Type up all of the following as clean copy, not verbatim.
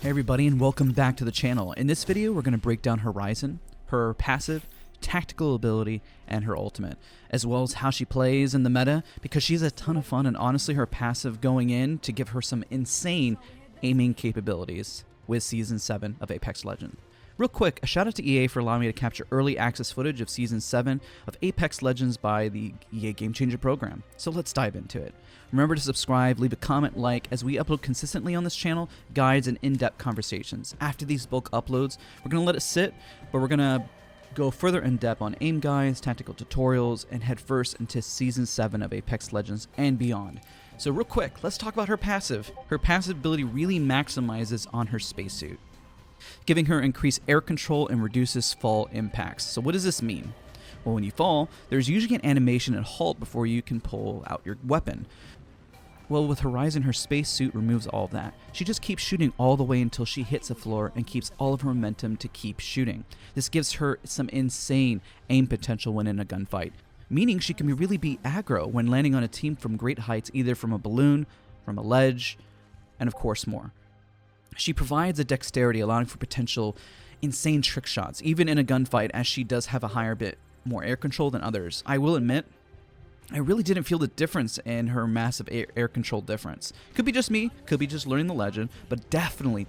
Hey everybody, and welcome back to the channel. In this video we're going to break down Horizon, her passive, tactical ability, and her ultimate, as well as how she plays in the meta, because she's a ton of fun, and honestly her passive going in to give her some insane aiming capabilities with Season 7 of Apex Legends. Real quick, a shout out to EA for allowing me to capture early access footage of Season 7 of Apex Legends by the EA Game Changer program. So let's dive into it. Remember to subscribe, leave a comment, like, as we upload consistently on this channel, guides and in-depth conversations. After these bulk uploads, we're going to let it sit, but we're going to go further in depth on aim guides, tactical tutorials, and head first into Season 7 of Apex Legends and beyond. So real quick, let's talk about her passive. Her passive ability really maximizes on her spacesuit, giving her increased air control and reduces fall impacts. So what does this mean? Well, when you fall, there's usually an animation and halt before you can pull out your weapon. Well, with Horizon, her spacesuit removes all of that. She just keeps shooting all the way until she hits the floor and keeps all of her momentum to keep shooting. This gives her some insane aim potential when in a gunfight, meaning she can really be aggro when landing on a team from great heights, either from a balloon, from a ledge, and of course more. She provides a dexterity, allowing for potential insane trick shots, even in a gunfight, as she does have a higher bit more air control than others. I will admit, I really didn't feel the difference in her massive air control difference. Could be just me, could be just learning the legend, but definitely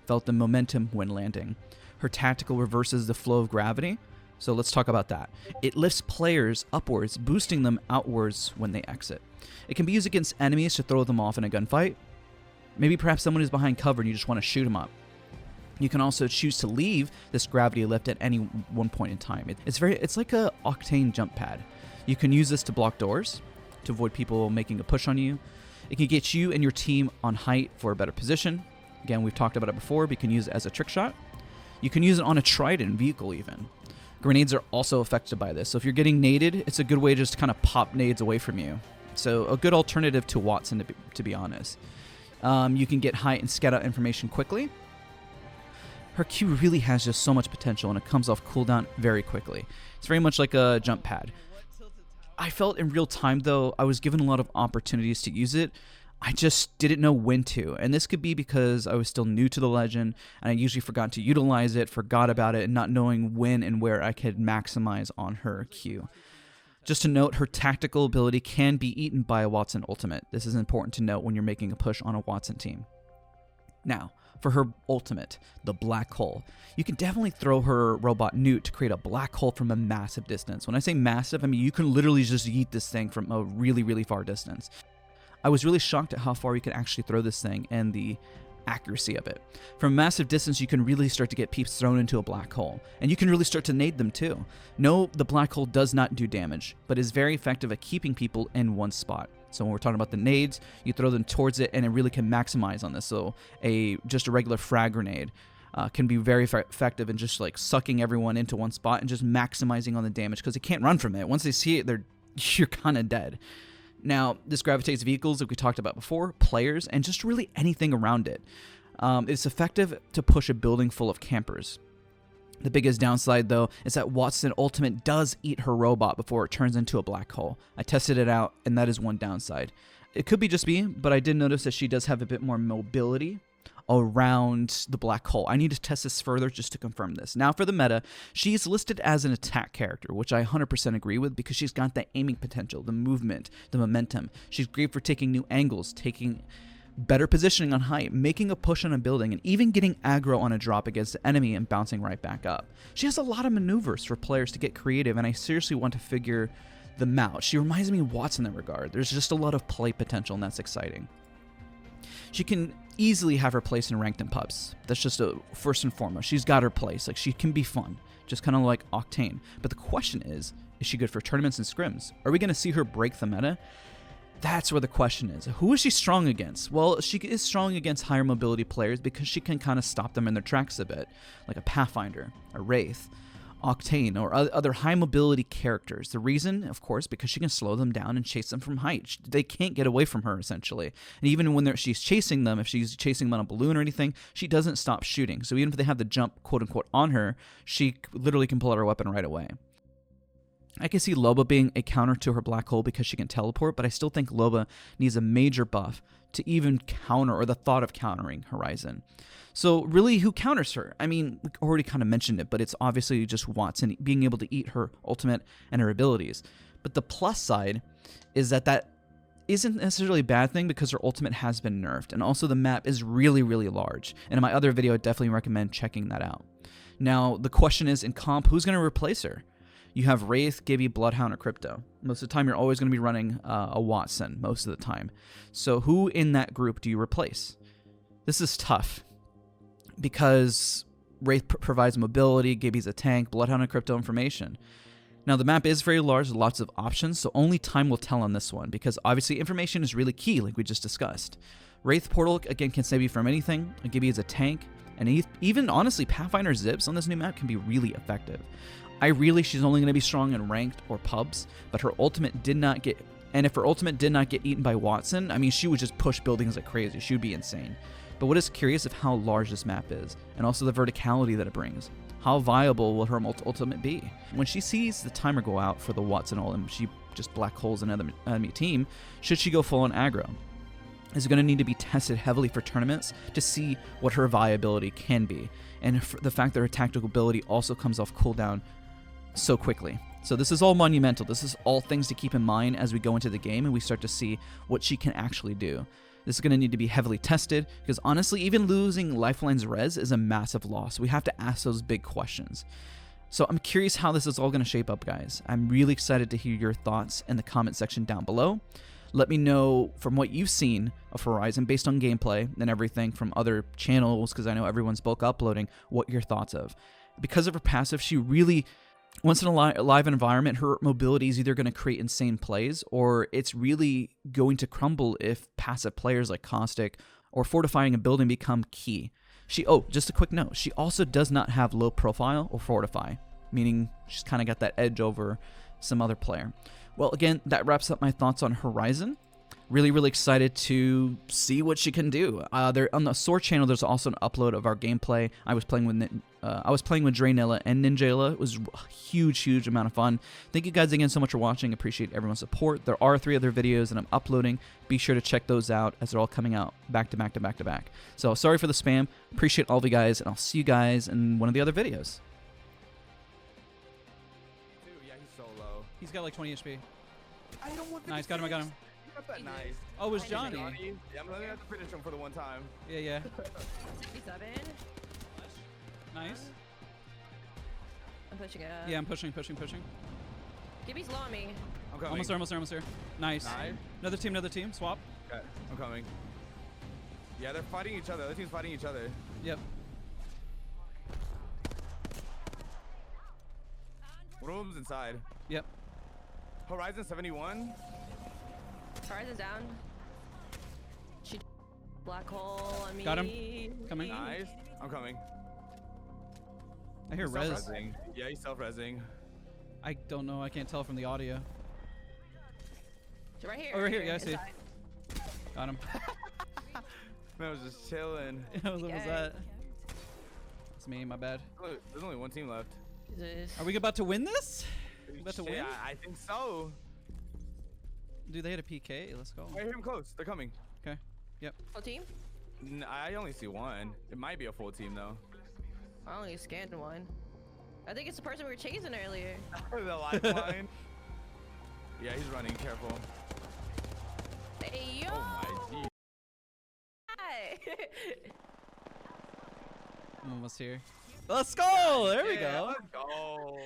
felt the momentum when landing. Her tactical reverses the flow of gravity, so let's talk about that. It lifts players upwards, boosting them outwards when they exit. It can be used against enemies to throw them off in a gunfight. Maybe perhaps someone is behind cover and you just want to shoot them up. You can also choose to leave this gravity lift at any one point in time. It's like a Octane jump pad. You can use this to block doors, to avoid people making a push on you. It can get you and your team on height for a better position. Again, we've talked about it before, but you can use it as a trick shot. You can use it on a Trident vehicle even. Grenades are also affected by this, so if you're getting naded, it's a good way just to kind of pop nades away from you. So a good alternative to Wattson, to be honest. You can get height and scout out information quickly. Her Q really has just so much potential, and it comes off cooldown very quickly. It's very much like a jump pad. I felt in real time, though, I was given a lot of opportunities to use it. I just didn't know when to, and this could be because I was still new to the legend, and I usually forgot to utilize it, forgot about it, and not knowing when and where I could maximize on her Q. Just to note, her tactical ability can be eaten by a Wattson ultimate. This is important to note when you're making a push on a Wattson team. Now, for her ultimate, the black hole. You can definitely throw her robot Newt to create a black hole from a massive distance. When I say massive, I mean you can literally just yeet this thing from a really far distance. I was really shocked at how far you can actually throw this thing and the accuracy of it. From a massive distance, you can really start to get peeps thrown into a black hole, and you can really start to nade them too. No, the black hole does not do damage, but is very effective at keeping people in one spot. So when we're talking about the nades, you throw them towards it, and it really can maximize on this. So just a regular frag grenade can be very effective in just like sucking everyone into one spot and just maximizing on the damage, because they can't run from it. Once they see it, you're kind of dead. Now, this gravitates vehicles, like we talked about before, players, and just really anything around it. It's effective to push a building full of campers. The biggest downside, though, is that Wattson Ultimate does eat her robot before it turns into a black hole. I tested it out, and that is one downside. It could be just me, but I did notice that she does have a bit more mobility around the black hole. I need to test this further just to confirm this. Now for the meta, she's listed as an attack character, which I 100% agree with, because she's got the aiming potential, the movement, the momentum. She's great for taking new angles, taking better positioning on height, making a push on a building, and even getting aggro on a drop against the enemy and bouncing right back up. She has a lot of maneuvers for players to get creative, and I seriously want to figure them out. She reminds me of Watts in that regard. There's just a lot of play potential, and that's exciting. She can easily have her place in ranked and pubs. That's just first and foremost. She's got her place. Like, she can be fun, just kind of like Octane. But the question is she good for tournaments and scrims? Are we going to see her break the meta? That's where the question is. Who is she strong against? Well, she is strong against higher mobility players because she can kind of stop them in their tracks a bit, like a Pathfinder, a Wraith, Octane, or other high mobility characters. The reason, of course, because she can slow them down and chase them from height. They can't get away from her, essentially. And even when she's chasing them, if she's chasing them on a balloon or anything, she doesn't stop shooting. So even if they have the jump, quote unquote, on her, she literally can pull out her weapon right away. I can see Loba being a counter to her black hole because she can teleport, but I still think Loba needs a major buff to even counter, or the thought of countering Horizon. So really, who counters her? I mean, we already kind of mentioned it, but it's obviously just Watson being able to eat her ultimate and her abilities. But the plus side is that isn't necessarily a bad thing, because her ultimate has been nerfed, and also the map is really, really large. And in my other video, I definitely recommend checking that out. Now, the question is, in comp, who's going to replace her? You have Wraith, Gibby, Bloodhound, or Crypto. Most of the time, you're always going to be running a Watson, most of the time. So who in that group do you replace? This is tough, because Wraith provides mobility, Gibby's a tank, Bloodhound and Crypto information. Now, the map is very large, lots of options, so only time will tell on this one, because obviously information is really key, like we just discussed. Wraith Portal, again, can save you from anything. Gibby is a tank, and even, honestly, Pathfinder Zips on this new map can be really effective. She's only going to be strong in ranked or pubs, but her ultimate did not get, and if her ultimate did not get eaten by Watson, I mean, she would just push buildings like crazy. She would be insane. But what is curious of how large this map is, and also the verticality that it brings. How viable will her ultimate be? When she sees the timer go out for the Watson ult and she just black holes another enemy team, should she go full on aggro? Is going to need to be tested heavily for tournaments to see what her viability can be, and the fact that her tactical ability also comes off cooldown so quickly. So this is all monumental. This is all things to keep in mind as we go into the game and we start to see what she can actually do. This is going to need to be heavily tested, because honestly, even losing Lifeline's res is a massive loss. We have to ask those big questions. So I'm curious how this is all going to shape up, guys. I'm really excited to hear your thoughts in the comment section down below. Let me know from what you've seen of Horizon based on gameplay and everything from other channels, because I know everyone's bulk uploading, what your thoughts of. Because of her passive, she really, once in a live environment, her mobility is either going to create insane plays, or it's really going to crumble if passive players like Caustic or fortifying a building become key. Just a quick note, she also does not have low profile or fortify, meaning she's kind of got that edge over some other player. Well, again, that wraps up my thoughts on Horizon. Really, really excited to see what she can do. There on the Sword channel, there's also an upload of our gameplay. I was playing with Draynilla and Ninjala. It was a huge amount of fun. Thank you guys again so much for watching. Appreciate everyone's support. There are 3 other videos that I'm uploading. Be sure to check those out, as they're all coming out back to back to back to back. So sorry for the spam. Appreciate all of you guys, and I'll see you guys in one of the other videos. Dude, yeah, he's so low. He's got like 20 HP. I don't want Nice, got him. I got him. That nice. Oh, it was Johnny. Yeah, I'm gonna have to finish him for the one time. Yeah. 67. Nice. I'm pushing up. Yeah, I'm pushing. Gibby's low on me. I'm coming. Almost there. Nice. Another team. Swap. Okay, I'm coming. Yeah, they're fighting each other. The team's fighting each other. Yep. One of them's inside. Yep. Horizon 71. Horizon's down. She black hole on me. Got him. Coming. Nice. I'm coming. I hear He's res. self-resing. Yeah, he's self-resing. I don't know. I can't tell from the audio. She's right here. Oh, right here. Yeah, I see. Inside. Got him. Man, I was just chilling. What was that? It's me. My bad. Look, there's only one team left. Jesus. Are we about to win this? About to win? Yeah, I think so. Dude, they had a PK. Let's go. I hear him close. They're coming. Okay. Yep. Full team? I only see one. It might be a full team though. I only scanned one. I think it's the person we were chasing earlier. The lifeline. Yeah, he's running. Careful. Hey, yo! Oh my G. Hi! I'm almost here. Let's go! There we Yeah, go. let's go.